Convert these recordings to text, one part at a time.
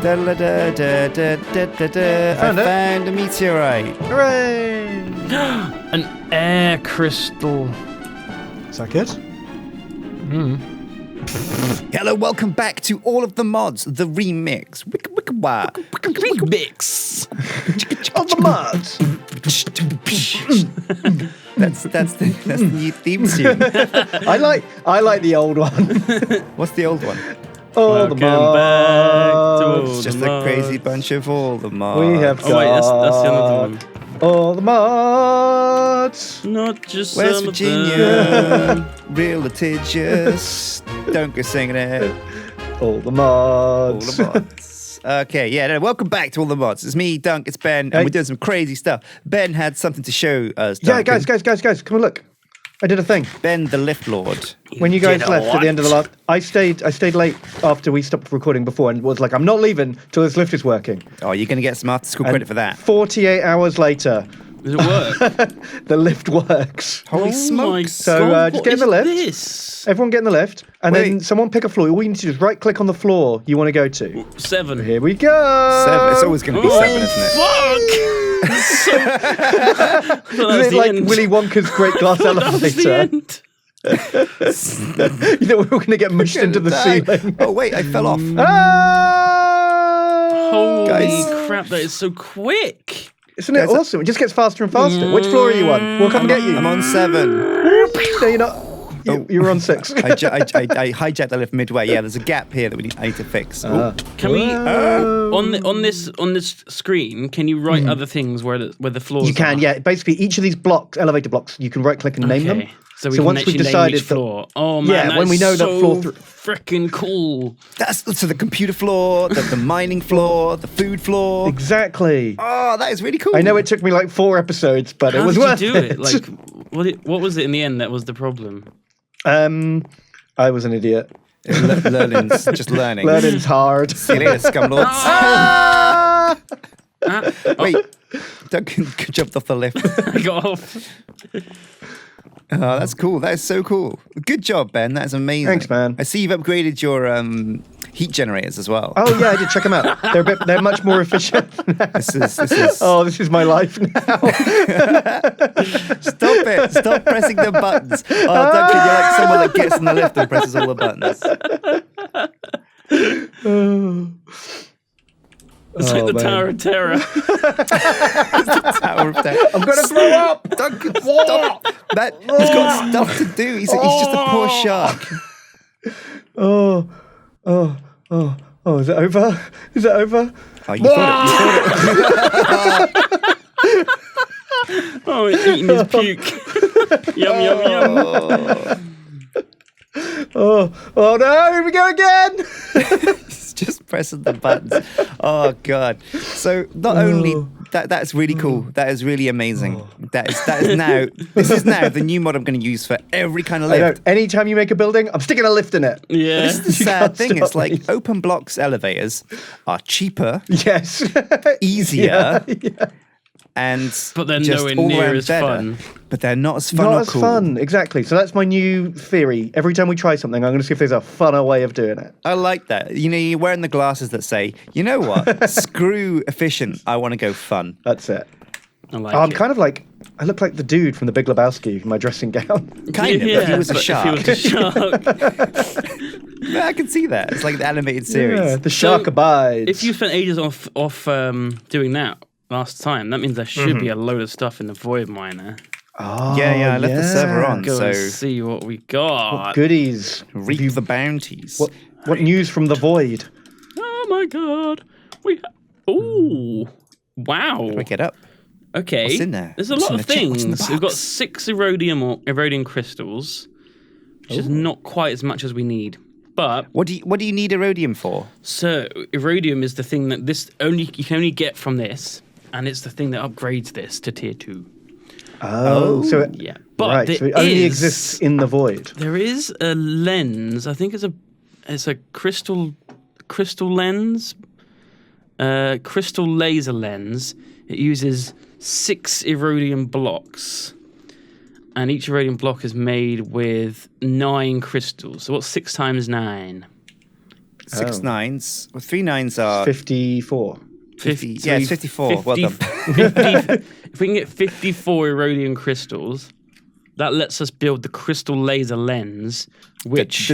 I found a meteorite. Hooray! An air crystal. Is that good? Hello, welcome back to All of the Mods, the remix. Remix. On the mods. That's the new theme tune. I like the old one. What's the old one? All the mods. It's just a crazy bunch of all the mods. We have got that's the other one. all the mods. Not just West some Virginia, real litigious. Don't go singing it. All the All mods. the mods. Okay, welcome back to All the Mods. It's me, Dunk, it's Ben, and Hey. we're doing some crazy stuff. Ben had something to show us, Yeah, Duncan. guys, come and look. I did a thing. Ben, the Lift Lord. When you guys did a left at the end of the what? last, I stayed late after we stopped recording before and was like, I'm not leaving till this lift is working. Oh, you're going to get some after school And credit for that. 48 hours later, Does it work? the lift works. Holy my smokes. So, God, just what get in the is lift. This? Everyone get in the lift, and then Wait. someone pick a floor. All you need to do is right-click on the floor you want to go to. 7. Here we go. 7. It's always going to be 7, isn't it? Fuck! Is it like Willy Wonka's great glass That was the elevator? end. You know, we're all going to get mushed into the Die. ceiling. Oh, wait, I fell off. Ah! Holy Guys. crap, that is so quick. Isn't it Guys, awesome? It just gets faster and faster. Which floor are you on? We'll come and get you. I'm on 7. No, you're not. You're on 6. I hijacked the lift midway. Yeah, there's a gap here that I need to fix. Ooh. Can we on this screen? Can you write other things where the floors? You can, are? yeah. Basically, each of these blocks, elevator blocks, you can right-click and name them. Okay. So we can once actually we've name decided each floor. Oh man, Yeah, that when we is know that so floor freaking cool. That's so the computer floor, the mining floor, the food floor. Exactly. Oh, that is really cool. I know it took me like 4 episodes, but How it was did worth you do it. it? Like, what was it in the end that was the problem? I was an idiot. Learning's just learning. Learning's hard. See you later, scumlords. Ah! Wait, Duncan jumped off the lift. I got off. Oh, that's cool. That is so cool. Good job, Ben. That is amazing. Thanks, man. I see you've upgraded your heat generators as well. Oh yeah, I did check them out. They're much more efficient. This is. Oh, this is my life now. Stop it! Stop pressing the buttons. Oh, Duncan, you're like someone that gets in the lift and presses all the buttons. It's like the man. Tower of Terror. Tower of Terror. I'm gonna throw up. Duncan, stop! That he's got stuff to do. He's just a poor shark. Oh, is it over? Is it over? Oh, you thought it. Oh, it's eating his puke. Yum yum yum. Oh no! Here we go again. He's just pressing the buttons. Oh god! So not only that's really cool. That is really amazing. That is now. This is now the new mod I'm going to use for every kind of I know. lift. Anytime you make a building, I'm sticking a lift in it. Yeah. This is the You sad can't thing. stop It's like me. open blocks elevators are cheaper, Yes. easier, Yeah. and But they're just nowhere all near around as better. fun. But they're not as fun Not or as cool. fun, exactly. So that's my new theory. Every time we try something, I'm going to see if there's a funner way of doing it. I like that. You know, you're wearing the glasses that say, you know what? Screw efficient. I want to go fun. That's it. I like I'm it. kind of like, I look like the dude from The Big Lebowski in my dressing gown. Kind of. Yeah, If he was a but shark. If he was a shark. Yeah, I can see that. It's like the animated series. Yeah, the shark abides. If you spent ages off doing that last time, that means there should be a load of stuff in the void miner. Oh, Yeah, I left the server on. Go So and see what we got. What goodies. reap the bounties. What news from the void? Oh my god. Ooh. Wow. Quick it up. Okay. What's in there? There's a What's lot in of the chip? What's in the things. We've got box? 6 iridium crystals, which is not quite as much as we need. But What do you need iridium for? so iridium is the thing that you can only get from this, and it's the thing that upgrades this to tier 2. Oh, so it, Yeah. But right, there so it only is- exists in the void. There is a lens. I think it's a crystal lens, crystal laser lens. It uses 6 iridium blocks, and each iridium block is made with 9 crystals. So what's 6 times 9? 6 9s. Well, 3 9s are 54. 50. Yeah, it's 54. Well done. 50 if we can get 54 Erodium crystals, that lets us build the crystal laser lens, which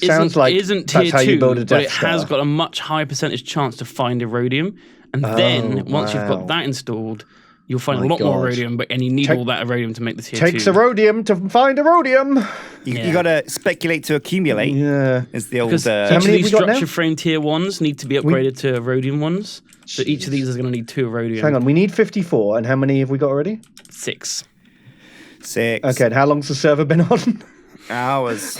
Sounds like isn't that's tier how you 2, build a but Death it has Star. got a much higher percentage chance to find Erodium. And then, once you've wow. got that installed, you'll find My a lot more God. Erodium, and you need all that Erodium to make the tier 2. Takes Erodium to find Erodium. You got to speculate to accumulate. Yeah. Is the old. Because How each of many have these we got now? structure frame tier 1s need to be upgraded to Erodium ones. So each of these is going to need 2 Erodium. Hang on, we need 54, and how many have we got already? 6. 6 Okay, and how long's the server been on? hours,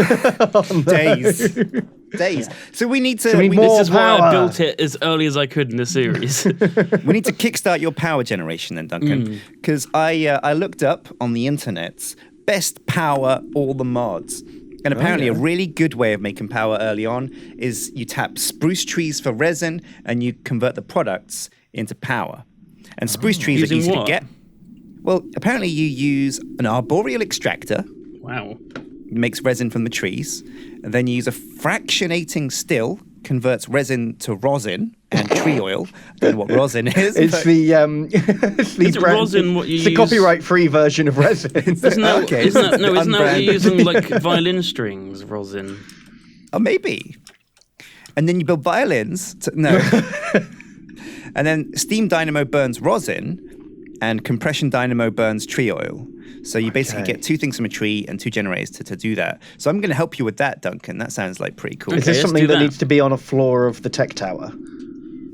days. So we need to. we need more This is why I power. built it as early as I could in the series. We need to kickstart your power generation then, Duncan. Because I looked up on the internet best power all the mods. And apparently a really good way of making power early on is you tap spruce trees for resin and you convert the products into power. And spruce trees are Using easy what? to get. Well, apparently you use an arboreal extractor. Wow. It makes resin from the trees. And then you use a fractionating still, converts resin to rosin and tree oil. I don't know what rosin is. It's but- the it's the Isn't rosin what you it's the use- copyright-free version of resin. Isn't that, Okay, isn't that, no, the isn't that what you're unbranded. using like violin strings, rosin? Oh, maybe. And then you build violins. No. And then steam dynamo burns rosin and compression dynamo burns tree oil. So you basically Okay. get 2 things from a tree and 2 generators to do that. So I'm going to help you with that, Duncan. That sounds like pretty cool. Is Okay, this let's something do that that. needs to be on a floor of the tech tower?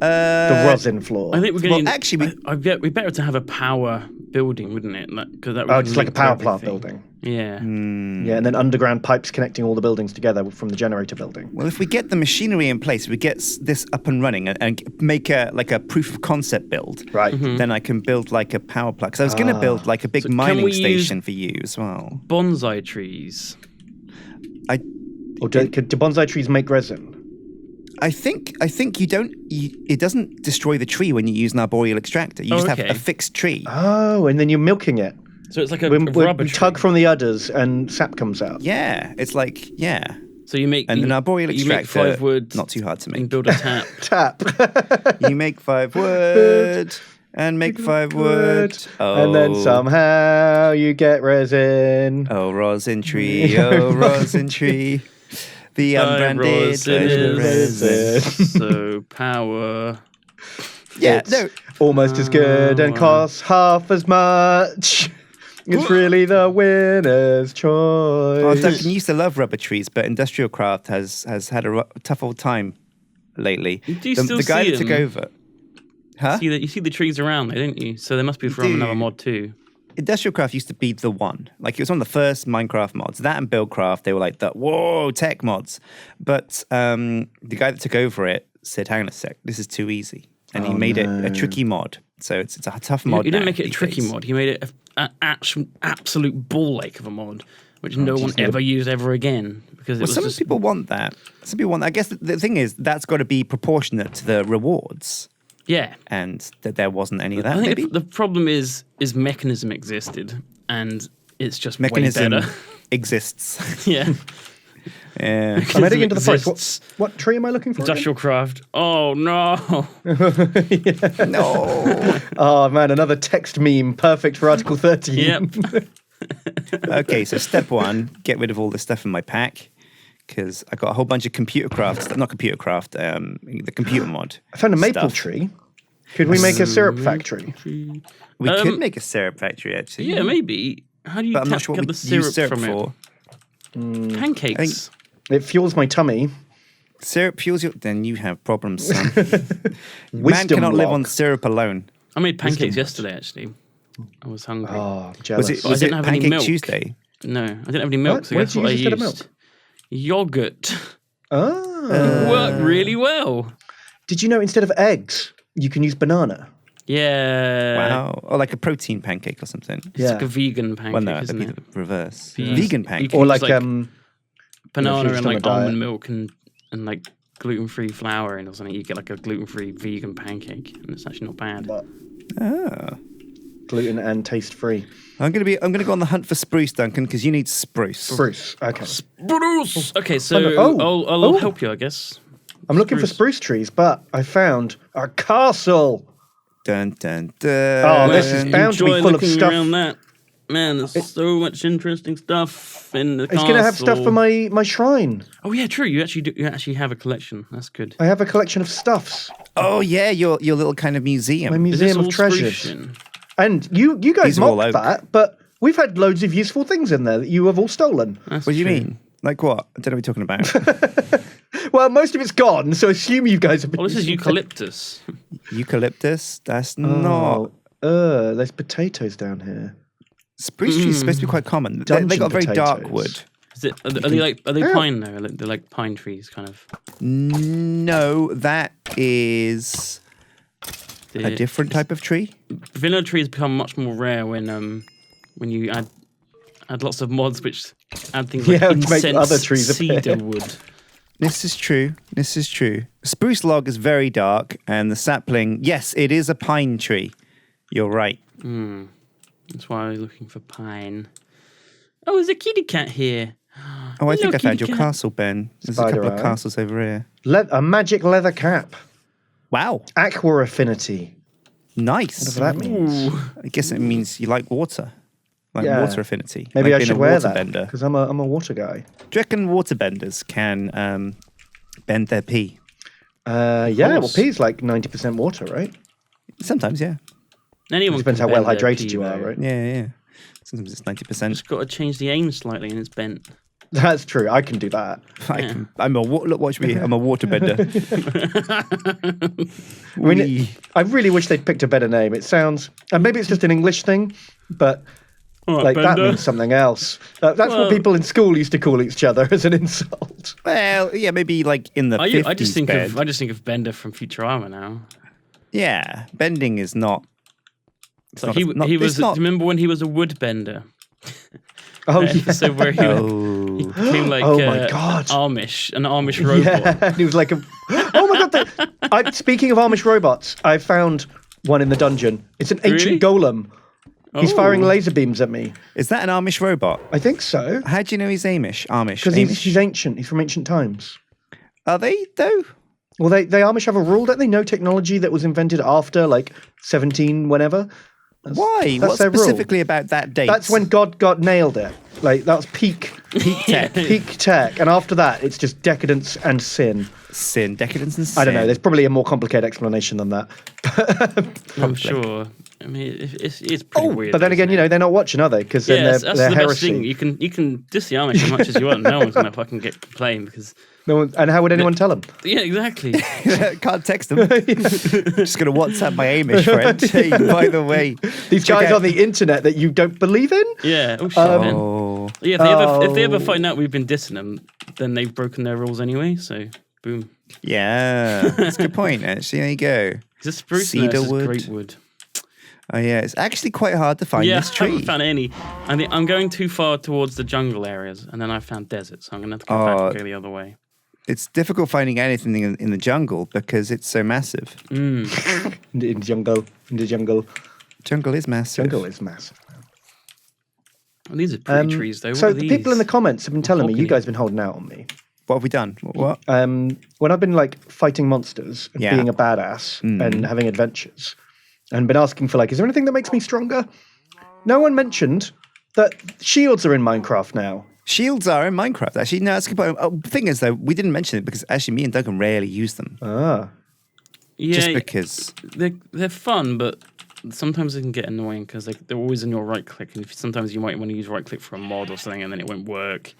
The rosin floor. I think we're Well, going actually, we better to have a power building, wouldn't it? Because that would just like a link to power plant everything. building. Yeah. Yeah, and then underground pipes connecting all the buildings together from the generator building. Well, if we get the machinery in place, we get this up and running and make a proof of concept build, Right. then I can build like a power plant. Because I was going to build like a big So can mining we use- station for you as well. Bonsai trees. Or do bonsai trees make resin? I think you don't. It doesn't destroy the tree when you use an arboreal extractor. You just have okay. a fixed tree. Oh, and then you're milking it. So it's like a We rubber tug tree. from the udders and sap comes out. Yeah, it's like So you make and you, an arboreal you make extractor. 5 wood. Not too hard to You can make. build a tap. Tap. You make 5 wood and make 5 wood. Oh, And then somehow you get resin. Oh, rosin tree. Oh, rosin tree. The unbranded rosin version of is- resin. So power. Yeah, It's no. almost as good and costs half as much. It's really the winner's Oh, choice. Duncan used to love rubber trees, but industrial craft has had a tough old time lately. Do you the, still the guy see that took them? over. Huh? You see the trees around there, don't you? So they must be from do. another mod too. Industrial Craft used to be the one. Like, it was one of the first Minecraft mods. That and Buildcraft, they were like the whoa tech mods. But the guy that took over it said, "Hang on a sec, this is too easy," and he made it a tricky mod. So it's a tough mod. He didn't now make it a these tricky days. mod. He made it an absolute ball ache of a mod, which no one ever used ever again because it Well, was some just people want that. Some people want that. I guess the thing is that's got to be proportionate to the rewards, yeah. and that there wasn't any of that. I think Maybe the problem is mechanism existed and it's just mechanism way better. exists. Yeah. Yeah. I'm heading into the forest. exists. What tree am I looking for? again? Industrial craft. Oh no. No. Oh man, another text meme, perfect for Article 13. Yep. Okay, so step 1, get rid of all the stuff in my pack. Because I got a whole bunch of computer craft, not computer craft, the computer mod. I found a maple stuff. tree. Could we make a syrup factory? We could make a syrup factory, actually. Yeah, maybe. How do you But I'm not sure get what the we syrup, use syrup from for. it? Pancakes. It fuels my tummy. Syrup fuels your... Then you have problems, son. Man Wisdom cannot live on log. syrup alone. I made pancakes yesterday actually. I was hungry. Oh, jealous. Was it, I was it didn't have any Pancake milk. Tuesday? No, I didn't have any milk, What? so What guess did you what I use instead of used? milk? Yogurt. Oh. Worked really well. Did you know instead of eggs, you can use banana? Yeah. Wow. Or like a protein pancake or something. It's like a vegan pancake, Well, no, that'd isn't be it? the reverse. Yeah. Vegan You pancake. can Or use, like, banana just and on a like diet. almond milk and like gluten-free flour and or something. You get like a gluten-free vegan pancake, and it's actually not bad. but Oh. gluten and taste free. I'm gonna go on the hunt for spruce, Duncan, because you need spruce. Spruce. Okay. Spruce. Okay, so I'll help you, I guess. I'm looking for spruce trees, but I found a castle. Dun dun dun. Oh, this is bound to be Enjoy full of looking stuff. around that. Man, there's so much interesting stuff in the It's castle. going to have stuff for my shrine. Oh yeah, true. You actually have a collection. That's good. I have a collection of stuffs. Oh yeah, your little kind of museum. My Is this museum all of treasures. spruce, Sjin? And you guys These are all mocked oak. that, but we've had loads of useful things in there that you have all stolen. That's What do you true. mean? Like what? I don't know what you're talking about. Well, most of it's gone, so assume you guys have been. Oh, this is eucalyptus. Eucalyptus? That's not. There's potatoes down here. Spruce trees are supposed to be quite common. They Dungeon got very dark potatoes. wood. Is it? Are they pine though? They're like pine trees, kind of. No, that is a different type of tree. Vanilla trees become much more rare when you add lots of mods which add things like Yeah, to make incense, other trees appear. cedar wood. This is true. Spruce log is very dark, and the sapling, yes, it is a pine tree. You're right. That's why I was looking for pine. Oh, there's a kitty cat here. Oh, I think Hello, I found kitty your cat. castle, Ben. There's a Spider couple of eye. castles over here. A magic leather cap. Wow, Aqua affinity. nice. Whatever that means. Ooh. I guess it means you like water, like Yeah. water affinity. Maybe like I being should a wear that waterbender. because I'm a water guy. Do you reckon waterbenders can bend their pee? Yeah, well, course. pea's like 90% water, right? Sometimes, yeah. Anyone Depends can how well bend their hydrated pee, you are, though. right? Yeah. Sometimes it's 90%. Just got to change the aim slightly and it's bent. That's true. I can do that. Look, watch me. I'm a waterbender. I mean, I really wish they'd picked a better name. It sounds, and maybe it's just an English thing, but All right, like that Bender. means something else. That's Well- what people in school used to call each other as an insult. Well, yeah, maybe like in the 50s. I just think Ben. of Bender from Futurama now. Yeah, bending is not. So he was. It's Do not. you remember when he was a wood bender? Oh, That yeah. episode where he became like Oh my God. an Amish robot. Yeah, he was like a. Oh my god! Speaking of Amish robots, I found one in the dungeon. It's an ancient golem. He's firing Oh. laser beams at me. Is that an Amish robot? I think so. How do you know he's Amish? Because he's ancient. He's from ancient times. Are they though? Well, they Amish have a rule, don't they? No technology that was invented after like 17 whenever. Why? that's What their rule. specifically about that date? That's when God got nailed it. Like that was peak tech. peak tech, and after that, it's just decadence and sin. Sin, decadence, and sin. I don't know. There's probably a more complicated explanation than that. I'm sure. I mean, it's pretty weird. But then again, isn't it? they're not watching, are they? Because then Yeah, they're that's the best heresy. thing. You can diss the Amish as much as you want. No one's gonna fucking get complained because No one, and how would anyone tell them? yeah, exactly. Can't text them. Just gonna WhatsApp my Amish friend. Hey, by the way, These check guys out- on the internet that you don't believe in? Yeah. Oh shit, man. Oh, Yeah. If they ever find out we've been dissing them, then they've broken their rules anyway. So boom. yeah. That's a good point. Actually, there you go. Is this spruce? Cedar No, this is wood. great wood. Oh yeah, it's actually quite hard to find Yeah, this I tree. haven't found any. I'm going too far towards the jungle areas, and then I found desert, so I'm gonna have to come back and go the other way. It's difficult finding anything in the jungle because it's so massive. In the jungle. Jungle is massive. Jungle is massive. Oh, these are pretty trees, though. What So are the people in the these? comments have been telling me you Balcony. guys have been holding out on me. What have we done? What? When I've been like fighting monsters and Yeah. being a badass and having adventures and been asking for like, is there anything that makes me stronger? No one mentioned that shields are in Minecraft now. Shields are in Minecraft. Actually, no, that's a good point. Oh, thing is, though, we didn't mention it because actually, me and Duncan rarely use them. Ah. Yeah, Just because. they're fun, but sometimes they can get annoying because they're always in your right click, and sometimes you might want to use right click for a mod or something, and then it won't work.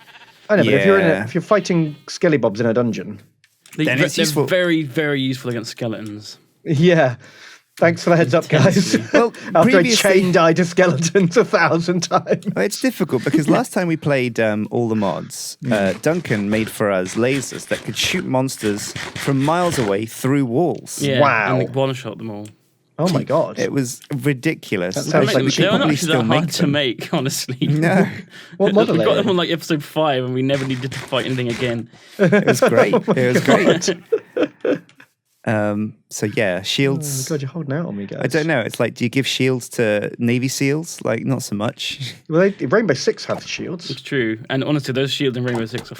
I know, but Yeah. if you're fighting skellybobs in a dungeon, Then it's They're useful. very, very useful against skeletons. yeah. Thanks for the heads up, guys. Well, After I previously- chain died to skeletons 1,000 times. Well, it's difficult because last time we played all the mods, Duncan made for us lasers that could shoot monsters from miles away through walls. Yeah, Wow. and one shot them all. Oh my god. It was ridiculous. That sounds like we should They're not probably actually still that hard make to them. make, honestly. No, What model We are got they? them on like episode 5, and we never needed to fight anything again. it was great. It was great. So yeah, shields. Oh, God, you're holding out on me, guys. I don't know. It's like, do you give shields to Navy SEALs? Like, not so much. Well, Rainbow Six have shields. It's true. And honestly, those shields in Rainbow Six are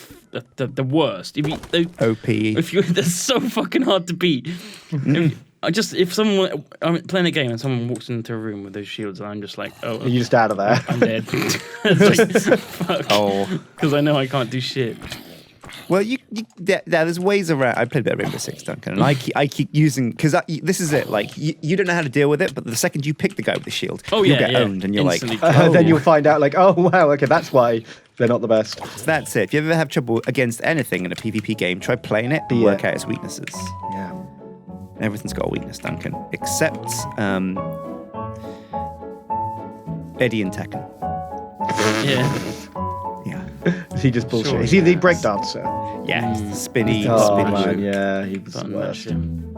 the worst. OP. They're so fucking hard to beat. If I'm playing a game and someone walks into a room with those shields, I'm just like, oh, You're just out of there. I'm dead. It's like, fuck. Oh. Because I know I can't do shit. Well, there's ways around. I played a bit of Rainbow Six, Duncan, and I keep using, because this is it. Like, you don't know how to deal with it, but the second you pick the guy with the shield, you'll get owned, and you're instantly. like, oh. Then you'll find out, like, oh wow, okay, that's why they're not the best. So that's it. If you ever have trouble against anything in a PvP game, try playing it and work out its weaknesses. Yeah. Everything's got a weakness, Duncan, except Eddie and Tekken. Yeah. Yeah. Is he just bullshit? Sure, Is he the breakdancer? Yeah, spinny Oh, spinny man, shoe. yeah, he was the Button worst. mash him.